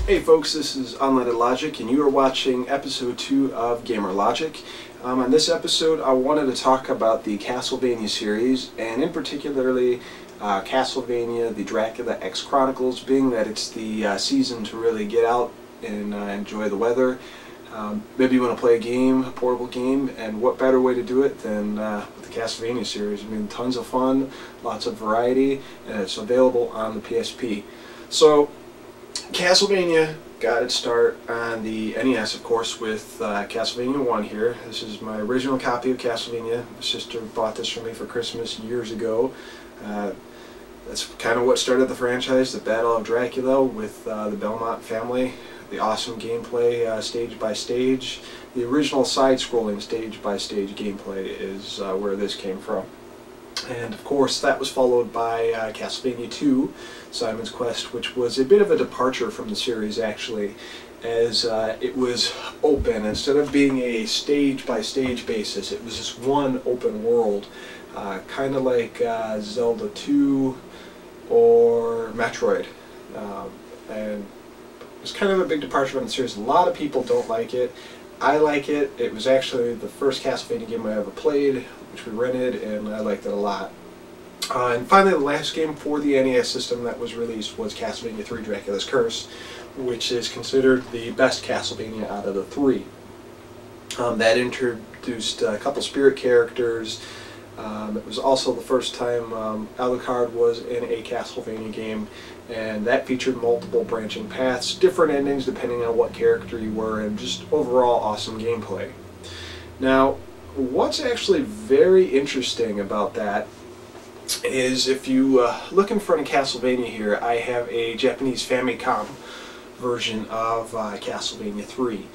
Hey folks, this is Unleaded Logic and you are watching episode 2 of Gamer Logic. On this episode I wanted to talk about the Castlevania series, and in particularly Castlevania the Dracula X Chronicles, being that it's the season to really get out and enjoy the weather. Maybe you want to play a game, a portable game, and what better way to do it than with the Castlevania series. I mean, tons of fun, lots of variety, and it's available on the PSP. So Castlevania got its start on the NES, of course, with Castlevania 1 here. This is my original copy of Castlevania. My sister bought this for me for Christmas years ago. That's kind of what started the franchise, the Battle of Dracula with the Belmont family. The awesome gameplay, stage by stage. The original side-scrolling stage-by-stage gameplay is where this came from. And of course that was followed by Castlevania 2, Simon's Quest, which was a bit of a departure from the series actually, as it was open. Instead of being a stage-by-stage basis, it was just one open world, kind of like Zelda 2 or Metroid. And it was kind of a big departure from the series. A lot of people don't like it. I like it. It was actually the first Castlevania game I ever played, which we rented, and I liked it a lot. And finally, the last game for the NES system that was released was Castlevania 3 Dracula's Curse, which is considered the best Castlevania out of the three. That introduced a couple spirit characters. It was also the first time Alucard was in a Castlevania game, and that featured multiple branching paths, different endings depending on what character you were, and just overall awesome gameplay. Now, what's actually very interesting about that is if you look in front of Castlevania here, I have a Japanese Famicom version of Castlevania 3.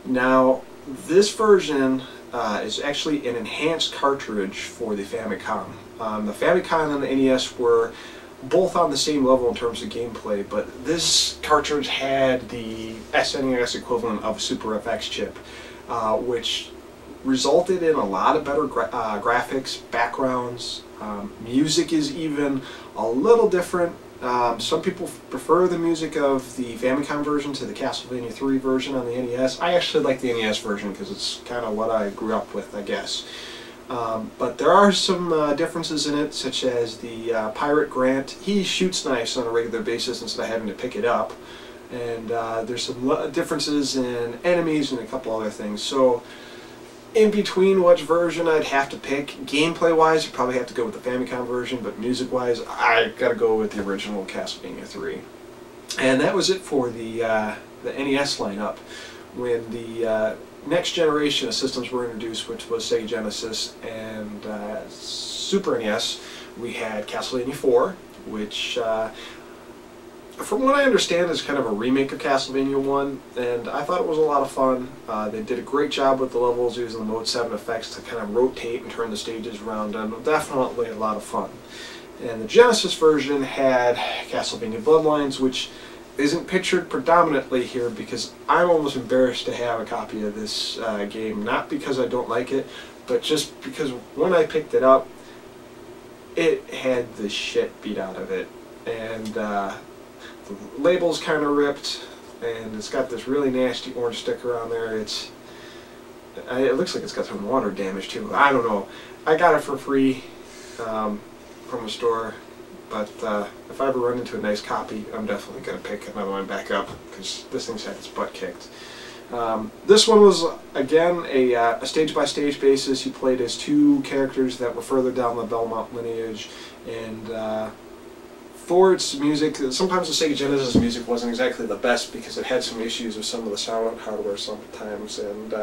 Now, this version is actually an enhanced cartridge for the Famicom. The Famicom and the NES were both on the same level in terms of gameplay, but this cartridge had the SNES equivalent of a Super FX chip, which resulted in a lot of better graphics, backgrounds. Music is even a little different. Some people prefer the music of the Famicom version to the Castlevania 3 version on the NES. I actually like the NES version because it's kind of what I grew up with, I guess. But there are some differences in it, such as the Pirate Grant. He shoots knives on a regular basis instead of having to pick it up. And there's some differences in enemies and a couple other things. So, in between which version I'd have to pick, gameplay-wise, I'd probably have to go with the Famicom version, but music-wise, I gotta go with the original Castlevania 3. And that was it for the NES lineup. When the next generation of systems were introduced, which was Sega Genesis and Super NES, we had Castlevania 4, which from what I understand is kind of a remake of Castlevania 1, and I thought it was a lot of fun. They did a great job with the levels using the Mode 7 effects to kind of rotate and turn the stages around, and definitely a lot of fun. And the Genesis version had Castlevania Bloodlines, which isn't pictured predominantly here because I'm almost embarrassed to have a copy of this game, not because I don't like it, but just because when I picked it up, it had the shit beat out of it. And the label's kind of ripped, and it's got this really nasty orange sticker on there. It looks like it's got some water damage too. I don't know. I got it for free from a store, but if I ever run into a nice copy, I'm definitely going to pick another one back up because this thing's had its butt kicked. This one was, again, a stage-by-stage basis. You played as two characters that were further down the Belmont lineage, and for its music, sometimes the Sega Genesis music wasn't exactly the best because it had some issues with some of the sound hardware sometimes, and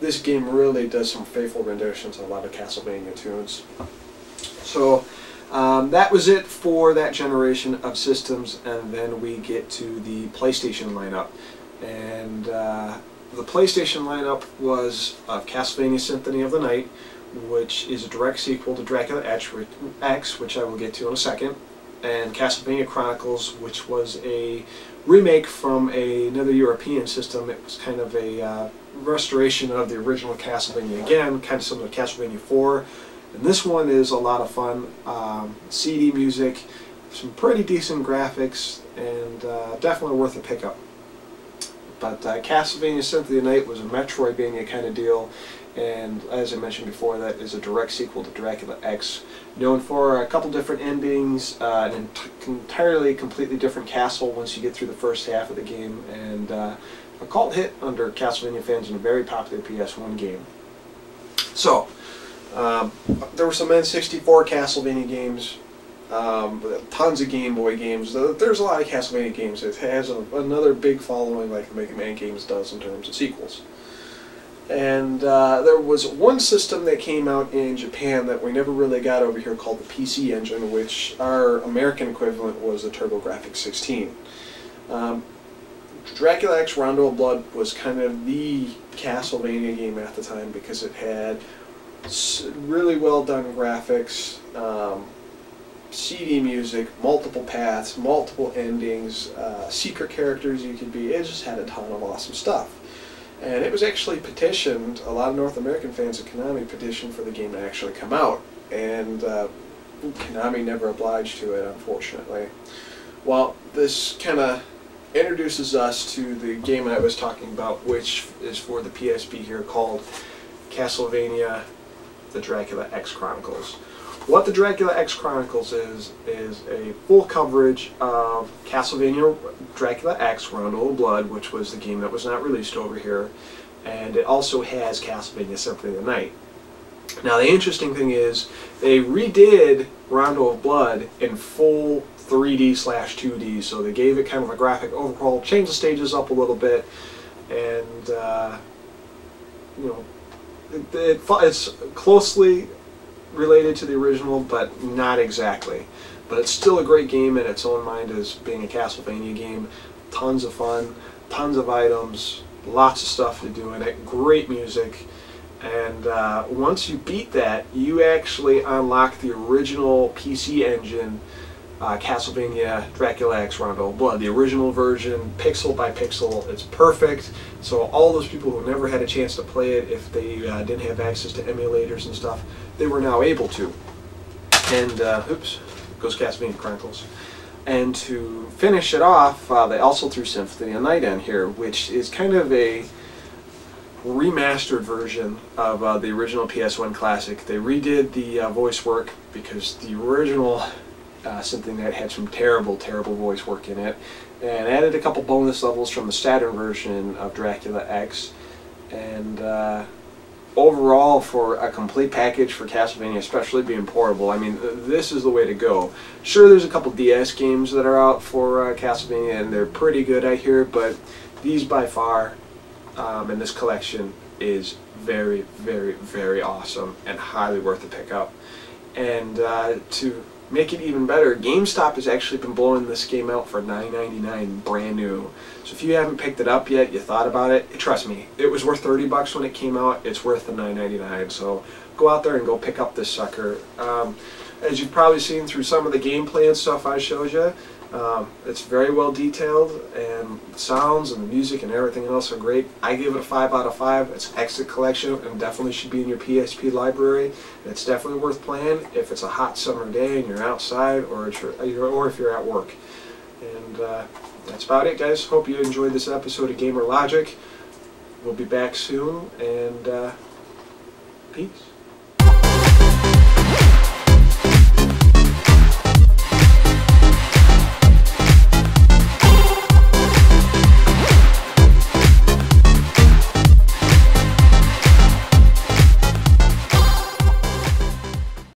this game really does some faithful renditions of a lot of Castlevania tunes. So that was it for that generation of systems, and then we get to the PlayStation lineup. And the PlayStation lineup was of Castlevania Symphony of the Night, which is a direct sequel to Dracula X, which I will get to in a second, and Castlevania Chronicles, which was a remake from another European system. It was kind of a restoration of the original Castlevania again, kind of similar to Castlevania 4. And this one is a lot of fun. CD music, some pretty decent graphics, and definitely worth a pickup. But Castlevania Symphony of the Night was a Metroidvania kind of deal, and as I mentioned before, that is a direct sequel to Dracula X, known for a couple different endings, an entirely completely different castle once you get through the first half of the game, and a cult hit under Castlevania fans and a very popular PS1 game. So, there were some N64 Castlevania games, tons of Game Boy games. There's a lot of Castlevania games. It has another big following like the Mega Man games does in terms of sequels. And there was one system that came out in Japan that we never really got over here called the PC Engine, which our American equivalent was the TurboGrafx 16. Dracula X Rondo of Blood was kind of the Castlevania game at the time because it had really well done graphics, CD music, multiple paths, multiple endings, secret characters you could be. It just had a ton of awesome stuff. And it was actually petitioned, a lot of North American fans of Konami petitioned for the game to actually come out. And Konami never obliged to it, unfortunately. Well, this kind of introduces us to the game I was talking about, which is for the PSP here, called Castlevania the Dracula X Chronicles. What the Dracula X Chronicles is a full coverage of Castlevania Dracula X Rondo of Blood, which was the game that was not released over here, and it also has Castlevania Symphony of the Night. Now the interesting thing is, they redid Rondo of Blood in full 3D/2D, so they gave it kind of a graphic overhaul, changed the stages up a little bit, and you know, it's closely related to the original, but not exactly. But it's still a great game in its own mind as being a Castlevania game. Tons of fun, tons of items, lots of stuff to do in it, great music. And once you beat that, you actually unlock the original PC Engine Castlevania Dracula X Rondo of Blood, the original version, pixel by pixel. It's perfect. So all those people who never had a chance to play it, if they didn't have access to emulators and stuff, they were now able to. And oops, goes Castlevania Chronicles. And to finish it off, they also threw Symphony of the Night in here, which is kind of a remastered version of the original PS1 classic. They redid the voice work because the original Symphony of the Night had some terrible, terrible voice work in it, and added a couple bonus levels from the Saturn version of Dracula X. And overall, for a complete package for Castlevania, especially being portable, I mean, this is the way to go. Sure, there's a couple DS games that are out for Castlevania, and they're pretty good, I hear, but these by far, in this collection, is very, very, very awesome and highly worth the pickup. And to make it even better, GameStop has actually been blowing this game out for $9.99 brand new. So if you haven't picked it up yet, you thought about it, trust me, it was worth $30 when it came out. It's worth the $9.99. So go out there and go pick up this sucker. As you've probably seen through some of the gameplay and stuff I showed you, it's very well detailed, and the sounds and the music and everything else are great. I give it a 5 out of 5. It's an excellent collection and definitely should be in your PSP library. And it's definitely worth playing if it's a hot summer day and you're outside, or if you're at work. And that's about it, guys. Hope you enjoyed this episode of Gamer Logic. We'll be back soon, and peace.